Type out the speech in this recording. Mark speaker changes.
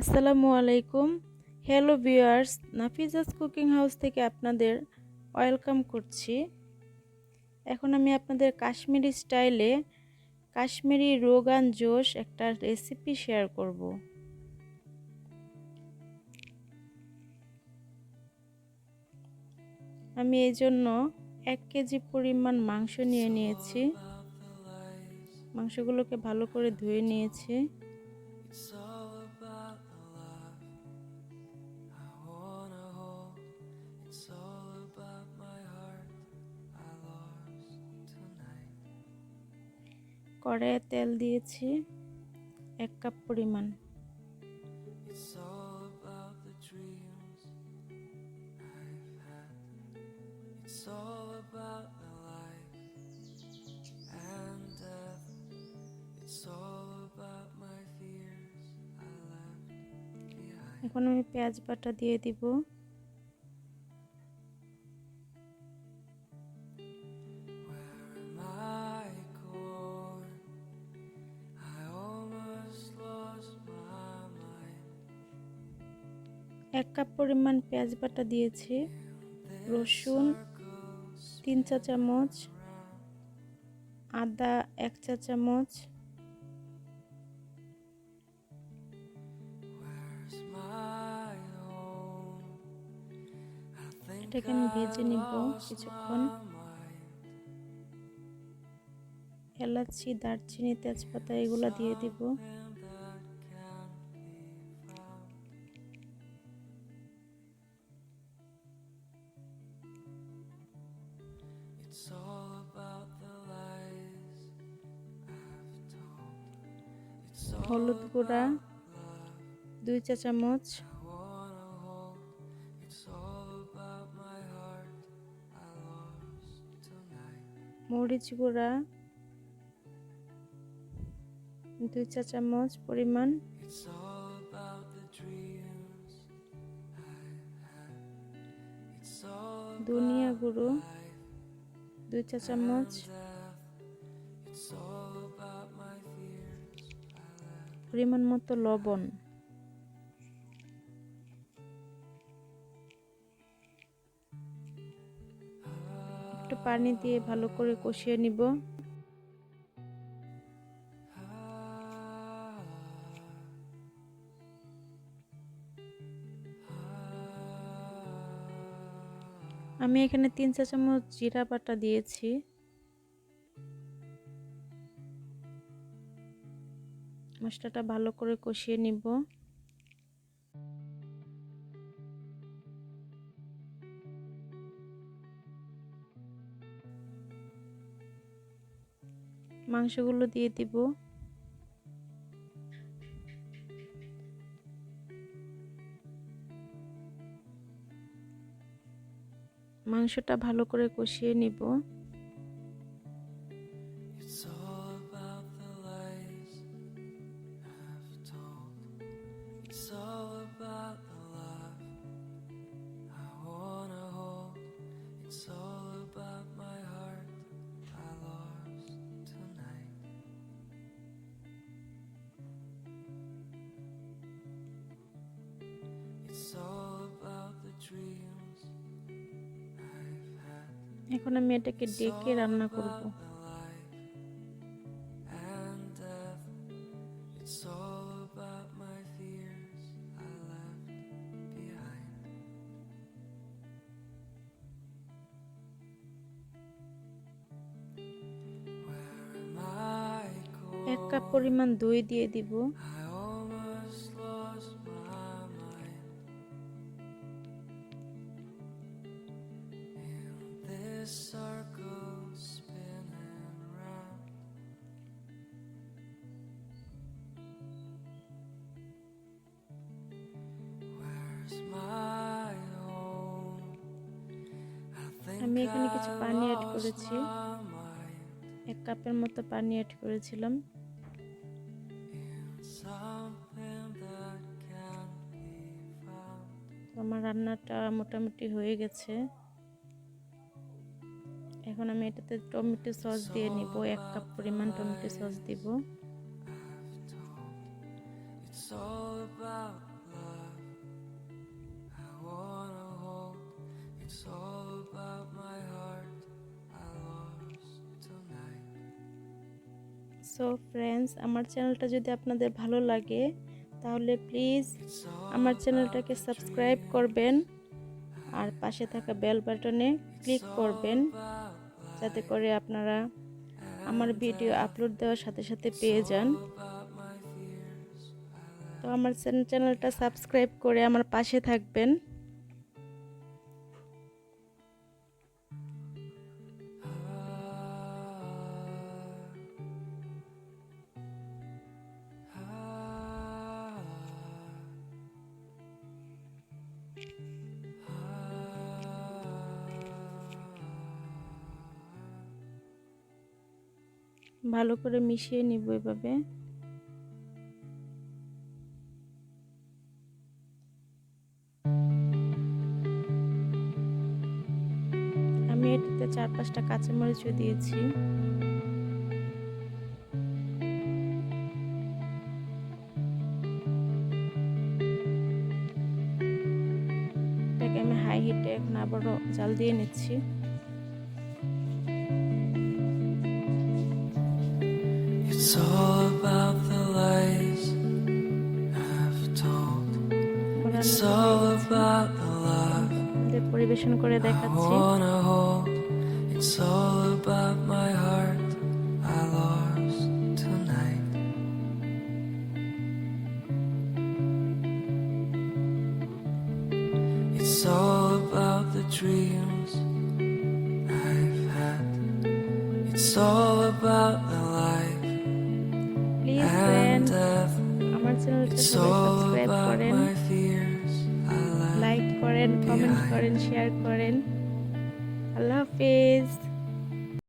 Speaker 1: আসসালামু আলাইকুম। Hello viewers, নাফিজাস cooking house থেকে আপনাদের ওয়েলকাম করছি। এখন আমি আপনাদের কাশ্মীরি স্টাইলে কাশ্মীরি রোগান জোশ একটা রেসিপি শেয়ার করব। আমি এই জন্য 1 কেজি পরিমাণ মাংস নিয়ে নিয়েছি। মাংসগুলোকে ভালো করে ধুয়ে নিয়েছি। কড়াইয়ে তেল দিয়েছি 1 কাপ পরিমাণ। এখন আমি পেঁয়াজ বাটা দিয়ে দিব। এক কাপ পরিমাণ পেঁয়াজ বাটা দিয়েছি। রসুন 3 চা চামচ, আদা 1 চা চামচ, এটাকে আমি ভেজে নিব কিছুক্ষণ। এলাচি, দারচিনি, তেজপাতা এগুলো দিয়ে দিব। হলুদ গুঁড়া 2 চা চামচ, মরিচ গুঁড়া 2 চা চামচ পরিমাণ, ধনিয়া গুঁড়ো 2 চা চামচ, পরিমাণ মতো লবণ। একটু পানি দিয়ে ভালো করে কষিয়ে নিব। আমি এখানে 3 চা চামচ জিরা বাটা দিয়েছি। মশলাটা ভালো করে কষিয়ে নিব। মাংসগুলো দিয়ে দিব। মাংসটা ভালো করে কষিয়ে নিব। এখন আমি এটাকে ডেকে রান্না করব। এক কাপ পরিমাণ দই দিয়ে দিব। আমি এখানে কিছু পানি অ্যাড করেছি। 1 কাপের মতো পানি অ্যাড করেছিলাম। আমার রান্নাটা মোটামুটি হয়ে গেছে। এখন আমি এটাতে টমেটো সস দিয়ে নিব। 1 কাপ পরিমাণ টমেটো সস দিব। সো ফ্রেন্ডস, আমার চ্যানেলটা যদি আপনাদের ভালো লাগে তাহলে প্লিজ আমার চ্যানেলটাকে সাবস্ক্রাইব করবেন আর পাশে থাকা বেল বাটনে ক্লিক করবেন, যাতে করে আপনারা আমার ভিডিও আপলোড দেওয়ার সাথে সাথে পেয়ে যান। তো আমার চ্যানেলটা সাবস্ক্রাইব করে আমার পাশে থাকবেন। ভালো করে মিশিয়ে নিব এভাবে। আমি এটাতে 4-5টা কাঁচামরিচও দিয়েছি। এটাকে আমি হাই হিটে এখন আবারও জাল দিয়ে নিচ্ছি।
Speaker 2: It's all about the lies I've told. It's all about the love
Speaker 1: পরিবেশন করে
Speaker 2: I
Speaker 1: দেখাচ্ছি।
Speaker 2: wanna hold. It's all about my heart I lost tonight. It's all about the dreams I've had. It's all about the life
Speaker 1: please
Speaker 2: and
Speaker 1: friend,
Speaker 2: death.
Speaker 1: আমার চ্যানেলটা
Speaker 2: It's
Speaker 1: সবাই
Speaker 2: all
Speaker 1: subscribe
Speaker 2: about
Speaker 1: করেন,
Speaker 2: my fears I left
Speaker 1: like করেন, comment
Speaker 2: behind.
Speaker 1: করেন, share করেন। আল্লাহ হাফেজ।